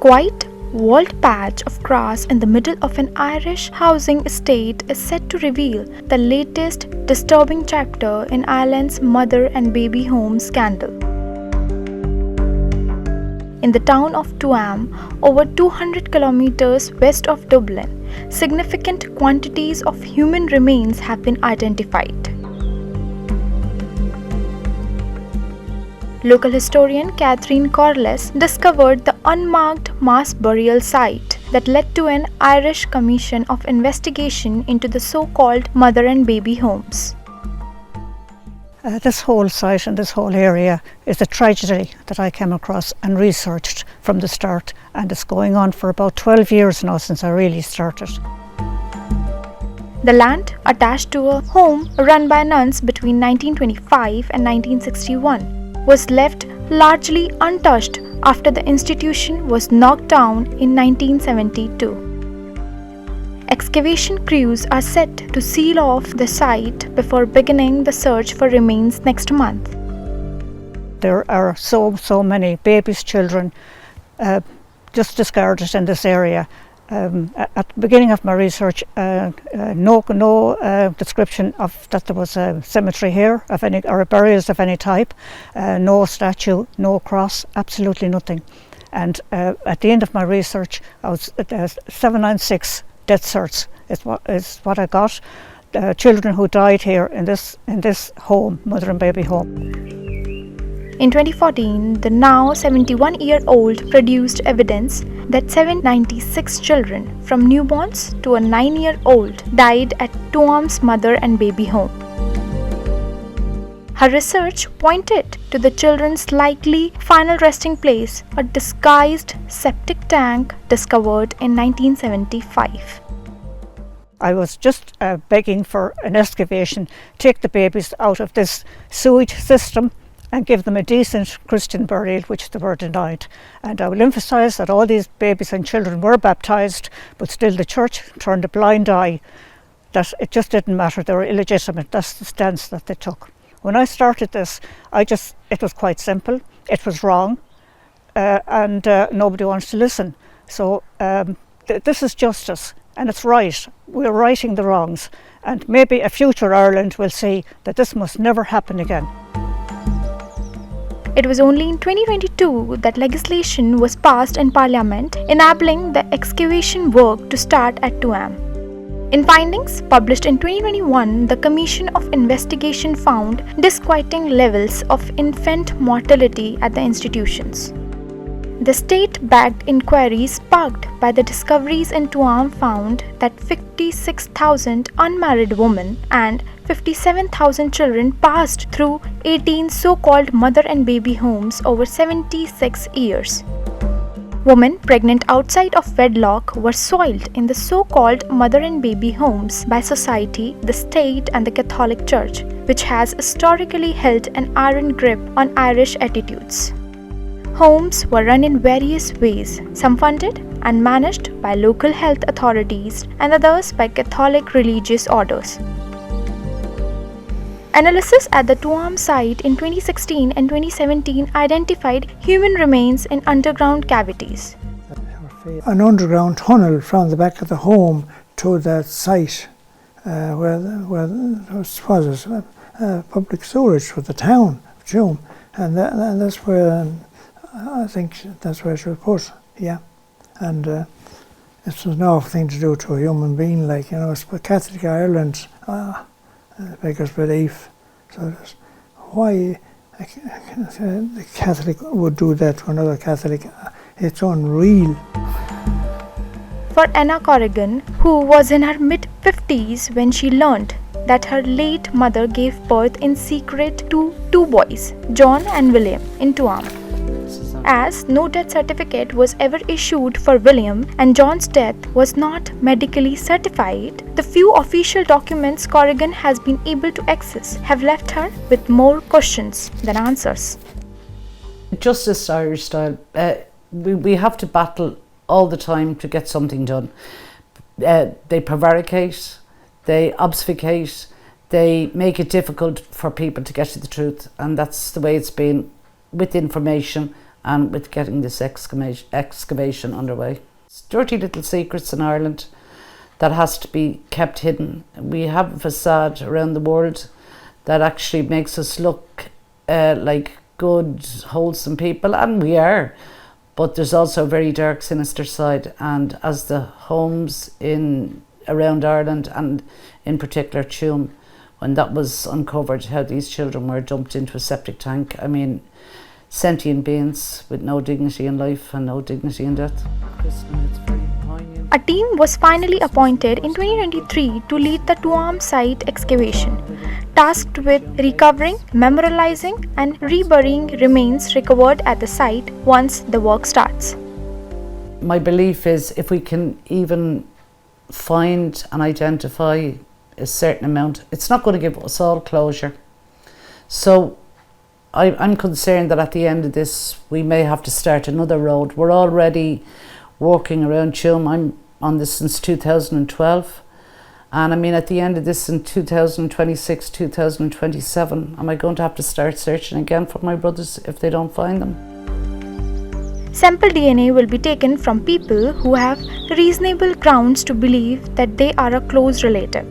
quiet, walled patch of grass in the middle of an Irish housing estate is set to reveal the latest disturbing chapter in Ireland's mother and baby home scandal. In the town of Tuam, over 200 kilometers west of Dublin, significant quantities of human remains have been identified. Local historian Catherine Corliss discovered the unmarked mass burial site that led to an Irish commission of investigation into the so-called mother and baby homes. This whole site and this whole area is a tragedy that I came across and researched from the start, and it's going on for about 12 years now since I really started. The land, attached to a home run by nuns between 1925 and 1961, was left largely untouched after the institution was knocked down in 1972. Excavation crews are set to seal off the site before beginning the search for remains next month. There are so many babies, children just discarded in this area. At the beginning of my research, no description of that there was a cemetery here of any or burials of any type, no statue, no cross, absolutely nothing. And at the end of my research, I was 796 death certs is what I got. Children who died here in this home, mother and baby home. In 2014, the now 71-year-old produced evidence that 796 children, from newborns to a 9-year-old, died at Tuam's mother and baby home. Her research pointed to the children's likely final resting place, a disguised septic tank discovered in 1975. I was just begging for an excavation, take the babies out of this sewage system and give them a decent Christian burial, which they were denied. And I will emphasise that all these babies and children were baptised, but still the church turned a blind eye, that it just didn't matter, they were illegitimate. That's the stance that they took. When I started this, it was quite simple, it was wrong, and nobody wants to listen. So this is justice, and it's right. We're righting the wrongs, and maybe a future Ireland will see that this must never happen again. It was only in 2022 that legislation was passed in Parliament enabling the excavation work to start at Tuam. In findings published in 2021, the Commission of Investigation found disquieting levels of infant mortality at the institutions. The state-backed inquiry sparked by the discoveries in Tuam found that 56,000 unmarried women and 57,000 children passed through 18 so-called mother and baby homes over 76 years. Women pregnant outside of wedlock were soiled in the so-called mother and baby homes by society, the state and the Catholic Church, which has historically held an iron grip on Irish attitudes. Homes were run in various ways, some funded and managed by local health authorities and others by Catholic religious orders. Analysis at the Tuam site in 2016 and 2017 identified human remains in underground cavities. An underground tunnel from the back of the home to that site where was public storage for the town of Tuam, and that's where I think that's where it was put, yeah. And it was no thing to do to a human being, like, you know, it's Catholic Ireland. Beggar's belief. So why the Catholic would do that to another Catholic, it's unreal. For Anna Corrigan, who was in her mid-50s when she learned that her late mother gave birth in secret to 2 boys, John and William, in Tuam. As no death certificate was ever issued for William and John's death was not medically certified, the few official documents Corrigan has been able to access have left her with more questions than answers. Justice Irish style, we have to battle all the time to get something done. They prevaricate, they obfuscate, they make it difficult for people to get to the truth, and that's the way it's been with information and with getting this excavation underway. It's dirty little secrets in Ireland that has to be kept hidden. We have a facade around the world that actually makes us look like good, wholesome people, and we are. But there's also a very dark, sinister side, and as the homes around Ireland, and in particular Tuam, when that was uncovered, how these children were dumped into a septic tank. I mean, sentient beings with no dignity in life and no dignity in death. Kristen, it's very poignant. A team was finally appointed in 2023 to lead the Tuam site excavation, tasked with recovering, memorializing, and reburying remains recovered at the site once the work starts. My belief is if we can even find and identify a certain amount, it's not going to give us all closure. So I'm concerned that at the end of this we may have to start another road. We're already walking around Tuam. I'm on this since 2012, and I mean at the end of this in 2026, 2027, am I going to have to start searching again for my brothers if they don't find them? Sample DNA will be taken from people who have reasonable grounds to believe that they are a close relative.